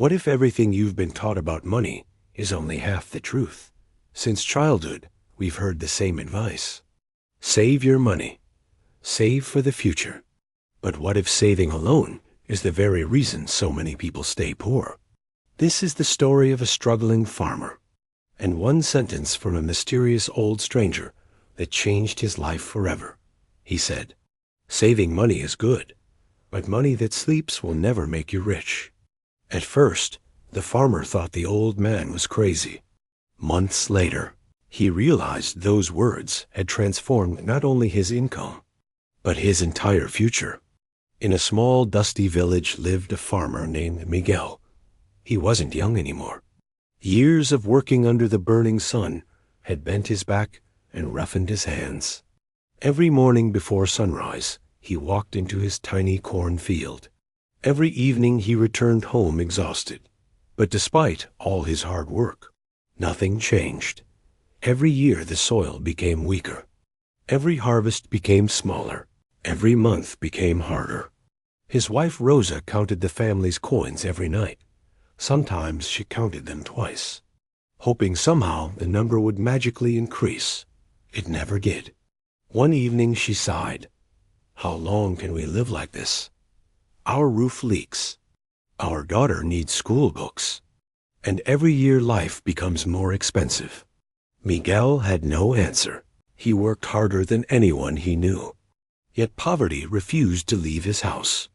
What if everything you've been taught about money is only half the truth? Since childhood, we've heard the same advice. Save your money. Save for the future. But what if saving alone is the very reason so many people stay poor? This is the story of a struggling farmer, and one sentence from a mysterious old stranger that changed his life forever. He said, "Saving money is good, but money that sleeps will never make you rich." At first, the farmer thought the old man was crazy. Months later, he realized those words had transformed not only his income, but his entire future. In a small, dusty village lived a farmer named Miguel. He wasn't young anymore. Years of working under the burning sun had bent his back and roughened his hands. Every morning before sunrise, he walked into his tiny cornfield. Every evening he returned home exhausted. But despite all his hard work, nothing changed. Every year the soil became weaker. Every harvest became smaller. Every month became harder. His wife Rosa counted the family's coins every night. Sometimes she counted them twice, hoping somehow the number would magically increase. It never did. One evening she sighed. "How long can we live like this? Our roof leaks. Our daughter needs school books. And every year life becomes more expensive." Miguel had no answer. He worked harder than anyone he knew. Yet poverty refused to leave his house.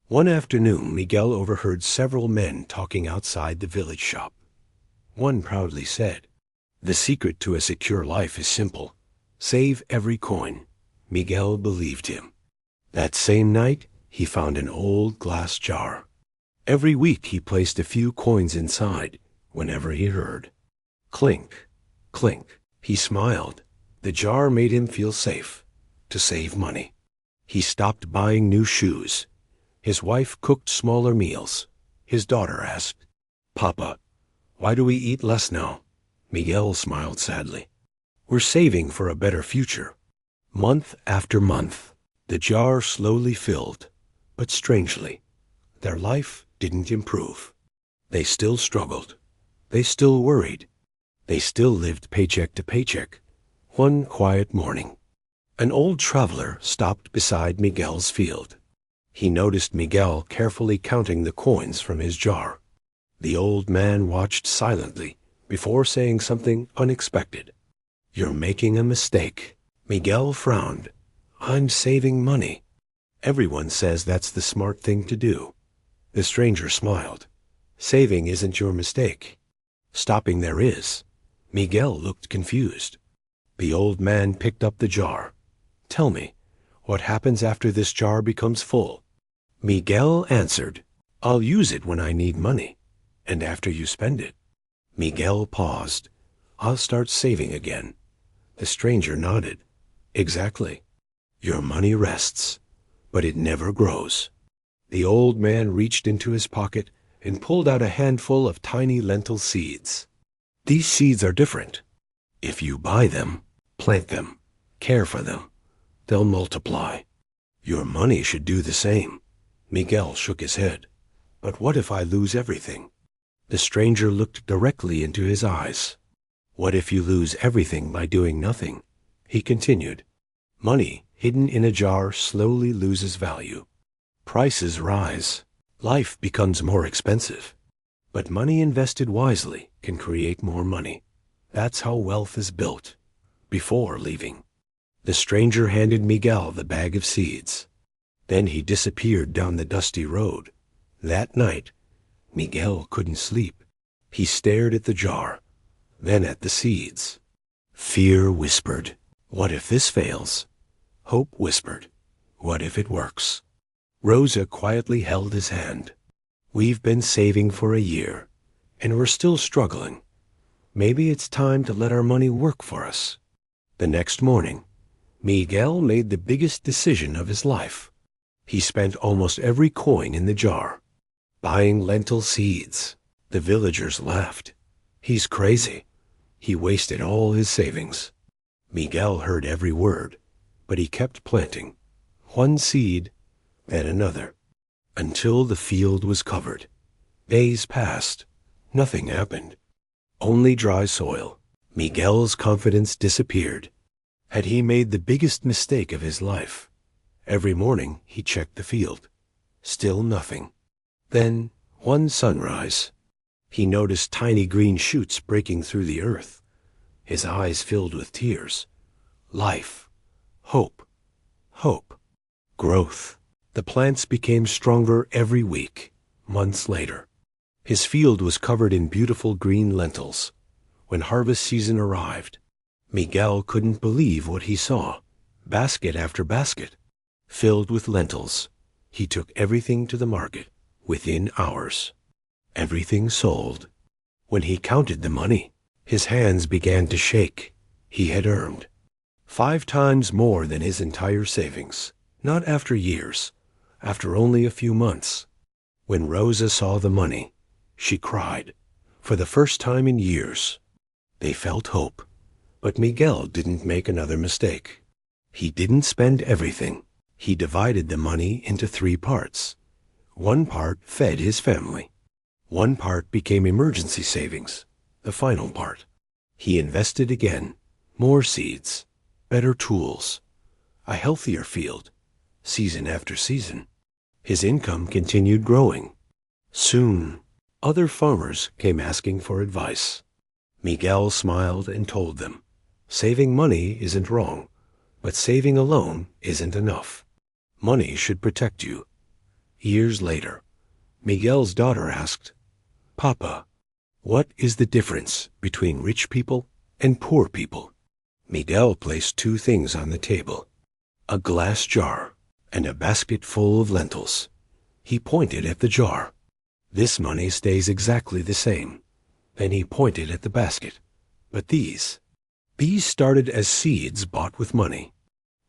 One afternoon, Miguel overheard several men talking outside the village shop. One proudly said, "The secret to a secure life is simple. Save every coin." Miguel believed him. That same night, he found an old glass jar. Every week he placed a few coins inside whenever he heard. Clink, clink. He smiled. The jar made him feel safe. To save money. He stopped buying new shoes. His wife cooked smaller meals. His daughter asked, "Papa, why do we eat less now?" Miguel smiled sadly. "We're saving for a better future." Month after month, the jar slowly filled, but strangely, their life didn't improve. They still struggled. They still worried. They still lived paycheck to paycheck. One quiet morning, an old traveler stopped beside Miguel's field. He noticed Miguel carefully counting the coins from his jar. The old man watched silently before saying something unexpected. "You're making a mistake." Miguel frowned. "I'm saving money." "Everyone says that's the smart thing to do." The stranger smiled. "Saving isn't your mistake. Stopping there is." Miguel looked confused. The old man picked up the jar. "Tell me, what happens after this jar becomes full?" Miguel answered, "I'll use it when I need money. And after you spend it." Miguel paused. "I'll start saving again." The stranger nodded. "Exactly. Your money rests, but it never grows." The old man reached into his pocket and pulled out a handful of tiny lentil seeds. "These seeds are different. If you buy them, plant them, care for them, they'll multiply. Your money should do the same." Miguel shook his head. "But what if I lose everything?" The stranger looked directly into his eyes. "What if you lose everything by doing nothing?" He continued. "Money hidden in a jar slowly loses value. Prices rise. Life becomes more expensive. But money invested wisely can create more money. That's how wealth is built." Before leaving, the stranger handed Miguel the bag of seeds. Then he disappeared down the dusty road. That night, Miguel couldn't sleep. He stared at the jar, then at the seeds. Fear whispered, "What if this fails?" Hope whispered, "What if it works?" Rosa quietly held his hand. "We've been saving for a year, and we're still struggling. Maybe it's time to let our money work for us." The next morning, Miguel made the biggest decision of his life. He spent almost every coin in the jar, buying lentil seeds. The villagers laughed. "He's crazy. He wasted all his savings." Miguel heard every word, but he kept planting, one seed, then another, until the field was covered. Days passed. Nothing happened. Only dry soil. Miguel's confidence disappeared. Had he made the biggest mistake of his life? Every morning he checked the field. Still nothing. Then, one sunrise, he noticed tiny green shoots breaking through the earth. His eyes filled with tears. Life. Hope. Hope. Growth. The plants became stronger every week. Months later, his field was covered in beautiful green lentils. When harvest season arrived, Miguel couldn't believe what he saw. Basket after basket, filled with lentils. He took everything to the market. Within hours, everything sold. When he counted the money, his hands began to shake. He had earned 5 times more than his entire savings. Not after years, after only a few months. When Rosa saw the money, she cried. For the first time in years, they felt hope. But Miguel didn't make another mistake. He didn't spend everything. He divided the money into 3 parts. One part fed his family. One part became emergency savings. The final part, he invested again. More seeds, better tools, a healthier field. Season after season, his income continued growing. Soon, other farmers came asking for advice. Miguel smiled and told them, saving money isn't wrong, but saving alone isn't enough. Money should protect you. Years later, Miguel's daughter asked, "Papa, what is the difference between rich people and poor people?" Miguel placed 2 things on the table, a glass jar and a basket full of lentils. He pointed at the jar. "This money stays exactly the same." Then he pointed at the basket. "But these started as seeds bought with money.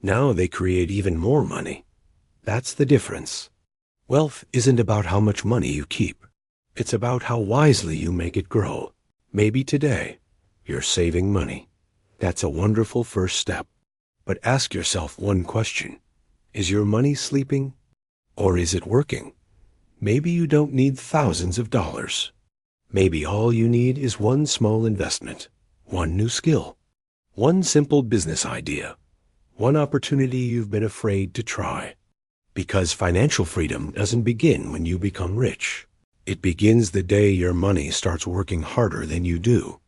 Now they create even more money. That's the difference. Wealth isn't about how much money you keep. It's about how wisely you make it grow. Maybe today, you're saving money. That's a wonderful first step. But ask yourself one question. Is your money sleeping? Or is it working? Maybe you don't need thousands of dollars. Maybe all you need is one small investment, one new skill, one simple business idea, one opportunity you've been afraid to try. Because financial freedom doesn't begin when you become rich. It begins the day your money starts working harder than you do.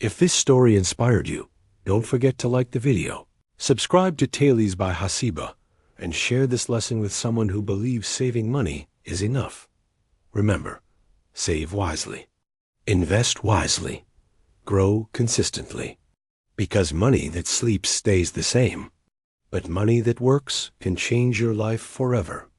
If this story inspired you, don't forget to like the video, subscribe to Tales by Hasiba, and share this lesson with someone who believes saving money is enough. Remember, save wisely, invest wisely, grow consistently. Because money that sleeps stays the same, but money that works can change your life forever.